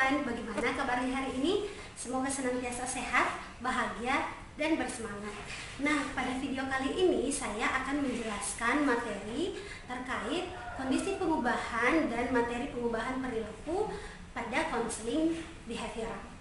teman-teman, bagaimana kabarnya hari ini? Semoga senantiasa sehat, bahagia, dan bersemangat. Nah, pada video kali ini saya akan menjelaskan materi terkait kondisi pengubahan dan materi pengubahan perilaku pada konseling behavioral.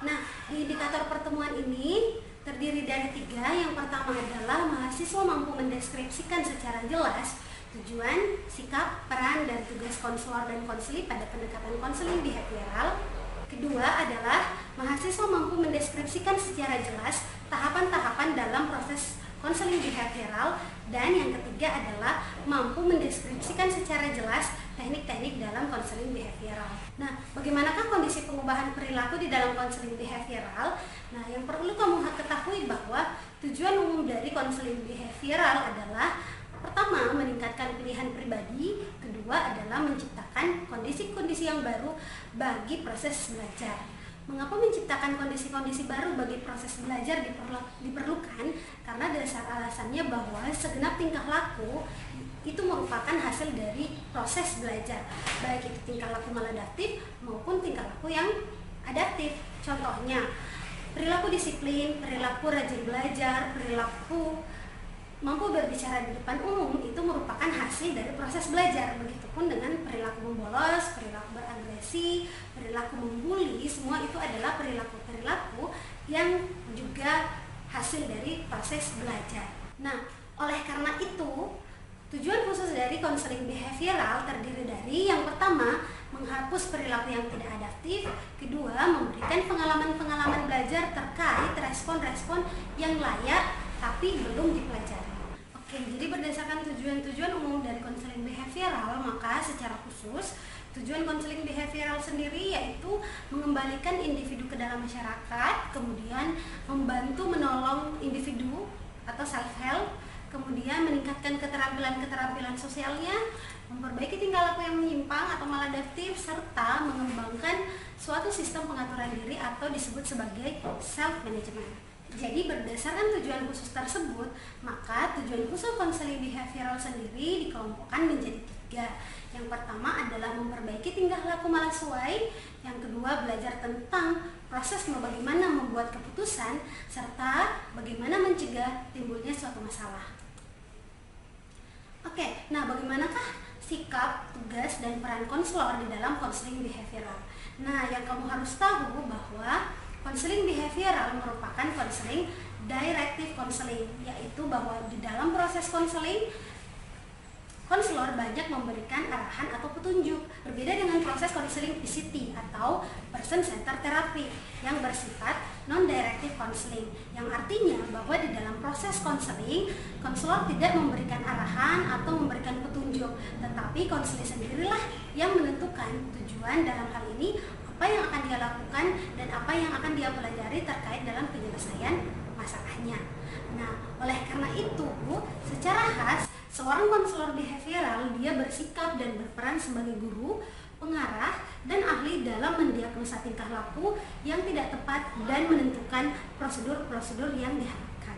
Nah, di indikator pertemuan ini terdiri dari 3. Yang pertama adalah mahasiswa mampu mendeskripsikan secara jelas tujuan, sikap, peran, dan tugas konselor dan konseli pada pendekatan konseling behavioral. Kedua adalah mahasiswa mampu mendeskripsikan secara jelas tahapan-tahapan dalam proses konseling behavioral. Dan yang ketiga adalah mampu mendeskripsikan secara jelas teknik-teknik dalam konseling behavioral. Nah, bagaimanakah kondisi pengubahan perilaku di dalam konseling behavioral? Nah, yang perlu kamu ketahui bahwa tujuan umum dari konseling behavioral adalah pertama, meningkatkan pilihan pribadi. Kedua adalah menciptakan kondisi-kondisi yang baru bagi proses belajar. Mengapa menciptakan kondisi-kondisi baru bagi proses belajar diperlukan? Karena dasar alasannya bahwa segenap tingkah laku itu merupakan hasil dari proses belajar, baik itu tingkah laku maladaptif maupun tingkah laku yang adaptif. Contohnya, perilaku disiplin, perilaku rajin belajar, perilaku mampu berbicara di depan umum itu merupakan hasil dari proses belajar. Begitupun dengan perilaku membolos, perilaku beragresi, perilaku membuli, semua itu adalah perilaku-perilaku yang juga hasil dari proses belajar. Nah, oleh karena itu, tujuan khusus dari konseling behavioral terdiri dari yang pertama, menghapus perilaku yang tidak adaptif. Kedua, memberikan pengalaman-pengalaman belajar terkait respon-respon yang layak tapi belum dipelajari. Oke, jadi berdasarkan tujuan-tujuan umum dari konseling behavioral, maka secara khusus tujuan konseling behavioral sendiri yaitu mengembalikan individu ke dalam masyarakat, kemudian membantu menolong individu atau self-help, kemudian meningkatkan keterampilan sosialnya, memperbaiki tingkah laku yang menyimpang atau maladaptif, serta mengembangkan suatu sistem pengaturan diri atau disebut sebagai self-management. Jadi berdasarkan tujuan khusus tersebut, maka tujuan khusus konseling behavioral sendiri dikelompokkan menjadi 3. Yang pertama adalah memperbaiki tingkah laku malasuai, yang kedua belajar tentang proses bagaimana membuat keputusan, serta bagaimana mencegah timbulnya suatu masalah. Oke, nah bagaimanakah sikap, tugas, dan peran konselor di dalam konseling behavioral? Nah, yang kamu harus tahu bahwa konseling behavioral merupakan konseling directive counseling, yaitu bahwa di dalam proses konseling, konselor banyak memberikan arahan atau petunjuk. Berbeda dengan proses konseling PCT atau person centered therapy yang bersifat non-directive counseling, yang artinya bahwa di dalam proses konseling, konselor tidak memberikan arahan atau memberikan petunjuk, tetapi konselor sendirilah yang menentukan tujuan dalam hal ini, apa yang akan dia lakukan dan apa yang akan dia pelajari terkait dalam penyelesaian masalahnya. Nah, oleh karena itu, secara khas, seorang konselor behavioral dia bersikap dan berperan sebagai guru, pengarah, dan ahli dalam mendiagnosa tingkah laku yang tidak tepat dan menentukan prosedur-prosedur yang diharapkan.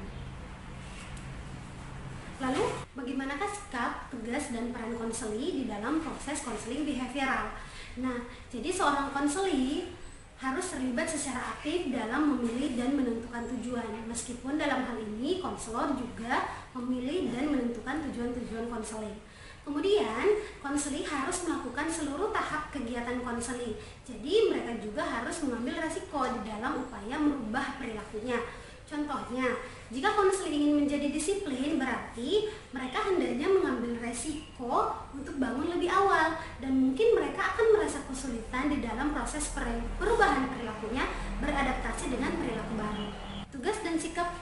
Lalu, bagaimanakah sikap, tugas, dan peran konseli di dalam proses konseling behavioral? Nah, jadi seorang konseli harus terlibat secara aktif dalam memilih dan menentukan tujuan. Meskipun dalam hal ini konselor juga memilih dan menentukan tujuan-tujuan konseling. Kemudian, konseli harus melakukan seluruh tahap kegiatan konseli. Jadi, mereka juga harus mengambil resiko di dalam upaya merubah perilakunya. Contohnya, jika konseling ingin menjadi disiplin, berarti mereka hendaknya mengambil resiko untuk bangun lebih awal, dan mungkin mereka akan merasa kesulitan di dalam proses perubahan perilakunya beradaptasi dengan perilaku baru. Tugas dan sikap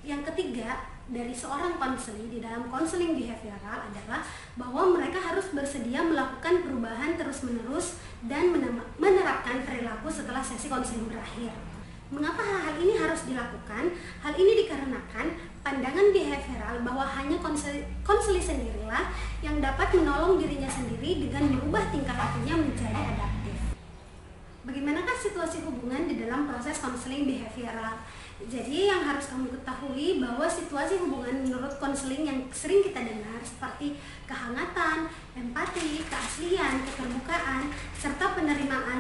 yang ketiga dari seorang konseli di dalam konseling behavioral adalah bahwa mereka harus bersedia melakukan perubahan terus-menerus dan menerapkan perilaku setelah sesi konseling berakhir. Mengapa hal ini harus dilakukan? Hal ini dikarenakan pandangan behavioral bahwa hanya konseli sendirilah yang dapat menolong dirinya sendiri dengan merubah tingkah lakunya menjadi adaptif. Bagaimanakah situasi hubungan di dalam proses konseling behavioral? Jadi yang harus kamu ketahui bahwa situasi hubungan menurut konseling yang sering kita dengar seperti kehangatan, empati, keaslian, keterbukaan, serta penerimaan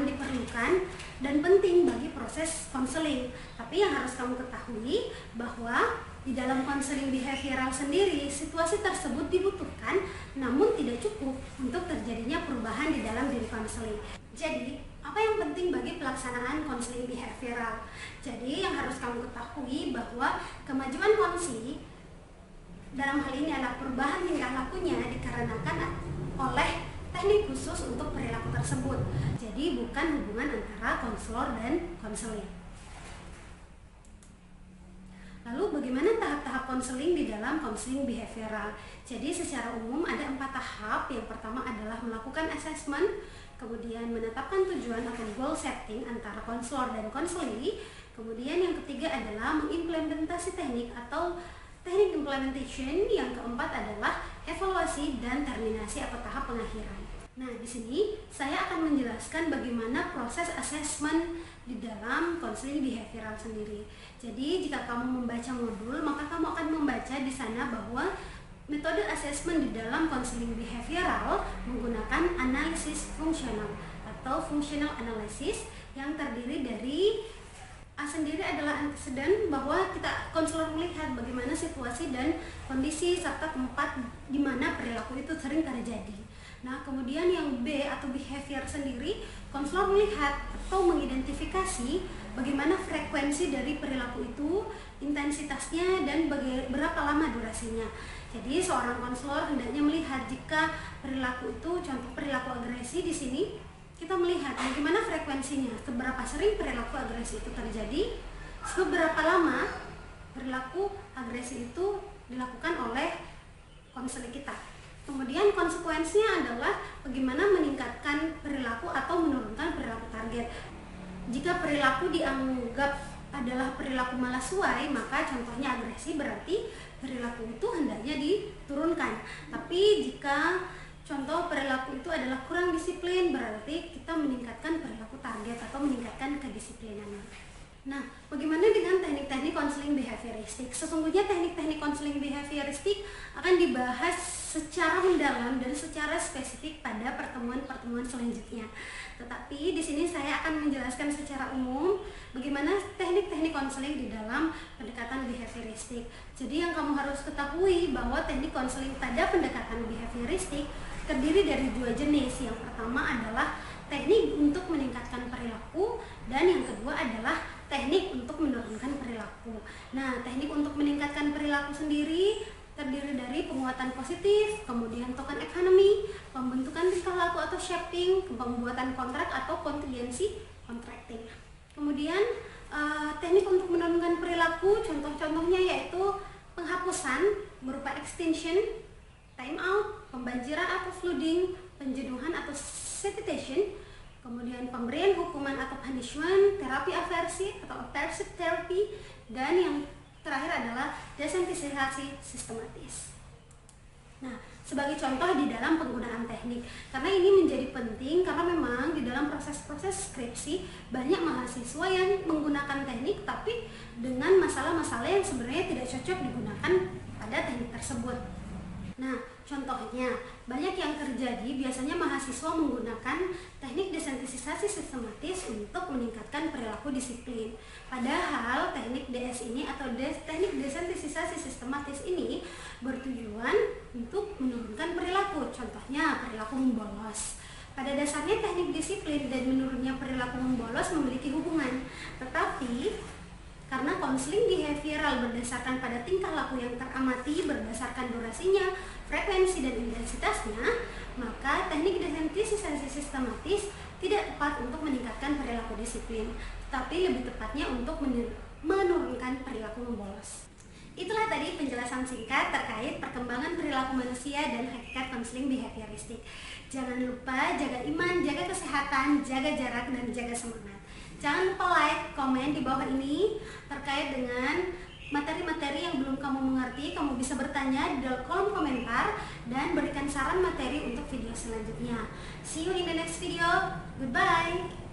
dibutuhkan dan penting bagi proses konseling. Tapi yang harus kamu ketahui bahwa di dalam konseling behavioral sendiri, situasi tersebut dibutuhkan namun tidak cukup untuk terjadinya perubahan di dalam diri konseling. Jadi, apa yang penting bagi pelaksanaan konseling behavioral? Jadi, yang harus kamu ketahui bahwa kemajuan konseling dalam hal ini adalah perubahan tingkah lakunya dikarenakan oleh teknik khusus untuk perilaku tersebut. Jadi, bukan hubungan antara konselor dan konseling. Lalu bagaimana tahap-tahap konseling di dalam konseling behavioral? Jadi secara umum ada 4 tahap. Yang pertama adalah melakukan assessment, kemudian menetapkan tujuan atau goal setting antara konselor dan konseli. Kemudian yang ketiga adalah mengimplementasi teknik atau teknik implementation. Yang keempat adalah evaluasi dan terminasi atau tahap pengakhiran. Nah, di sini saya akan menjelaskan bagaimana proses assessment di dalam konseling behavioral sendiri. Jadi, jika kamu membaca modul, maka kamu akan membaca di sana bahwa metode assessment di dalam konseling behavioral menggunakan analisis fungsional atau functional analysis yang terdiri dari A sendiri adalah antecedent, bahwa kita konselor melihat bagaimana situasi dan kondisi serta tempat di mana perilaku itu sering terjadi. Nah, kemudian yang B atau behavior sendiri, konselor melihat atau mengidentifikasi bagaimana frekuensi dari perilaku itu, intensitasnya, dan berapa lama durasinya. Jadi, seorang konselor hendaknya melihat jika perilaku itu, contoh perilaku agresi di sini, kita melihat bagaimana frekuensinya, seberapa sering perilaku agresi itu terjadi, seberapa lama perilaku agresi itu dilakukan oleh konselor kita. Kemudian konsekuensinya adalah bagaimana meningkatkan perilaku atau menurunkan perilaku target. Jika perilaku dianggap adalah perilaku malasuai, maka contohnya agresi, berarti perilaku itu hendaknya diturunkan. Tapi jika contoh perilaku itu adalah kurang disiplin, berarti kita meningkatkan perilaku target atau meningkatkan kedisiplinan. Nah, bagaimana dengan teknik-teknik konseling behavioristik? Sesungguhnya teknik-teknik konseling behavioristik akan dibahas secara mendalam dan secara spesifik pada pertemuan-pertemuan selanjutnya. Tetapi di sini saya akan menjelaskan secara umum bagaimana teknik-teknik konseling di dalam pendekatan behavioristik. Jadi yang kamu harus ketahui bahwa teknik konseling pada pendekatan behavioristik terdiri dari 2 jenis. Yang pertama adalah teknik untuk meningkatkan perilaku dan yang kedua adalah teknik untuk menurunkan perilaku. Nah, teknik untuk meningkatkan perilaku sendiri terdiri dari penguatan positif, kemudian token economy, pembentukan tingkah laku atau shaping, pembuatan kontrak atau contingency contracting. Kemudian teknik untuk menurunkan perilaku, contoh-contohnya yaitu penghapusan berupa extinction, time out, pembanjiran atau flooding, penjenuhan atau sanitation, kemudian pemberian hukuman atau punishment, terapi aversi atau aversive therapy, dan yang terakhir adalah desensitisasi sistematis. Nah, sebagai contoh di dalam penggunaan teknik, karena ini menjadi penting karena memang di dalam proses-proses skripsi banyak mahasiswa yang menggunakan teknik tapi dengan masalah-masalah yang sebenarnya tidak cocok digunakan pada teknik tersebut. Nah, contohnya, banyak yang terjadi biasanya mahasiswa menggunakan teknik desensitisasi sistematis untuk meningkatkan perilaku disiplin. Padahal teknik DS ini atau teknik desensitisasi sistematis ini bertujuan untuk menurunkan perilaku. Contohnya, perilaku membolos. Pada dasarnya teknik disiplin dan menurunnya perilaku membolos memiliki hubungan. Tetapi karena konseling behavioral berdasarkan pada tingkah laku yang teramati berdasarkan durasinya, frekuensi dan intensitasnya, maka teknik desensitisasi sistematis tidak tepat untuk meningkatkan perilaku disiplin, tapi lebih tepatnya untuk menurunkan perilaku membolos. Itulah tadi penjelasan singkat terkait perkembangan perilaku manusia dan hakikat konseling behavioristik. Jangan lupa jaga iman, jaga kesehatan, jaga jarak, dan jaga semangat. Jangan lupa like, komen di bawah ini terkait dengan materi-materi yang belum kamu mengerti. Kamu bisa bertanya di kolom komentar dan berikan saran materi untuk video selanjutnya. See you in the next video. Goodbye.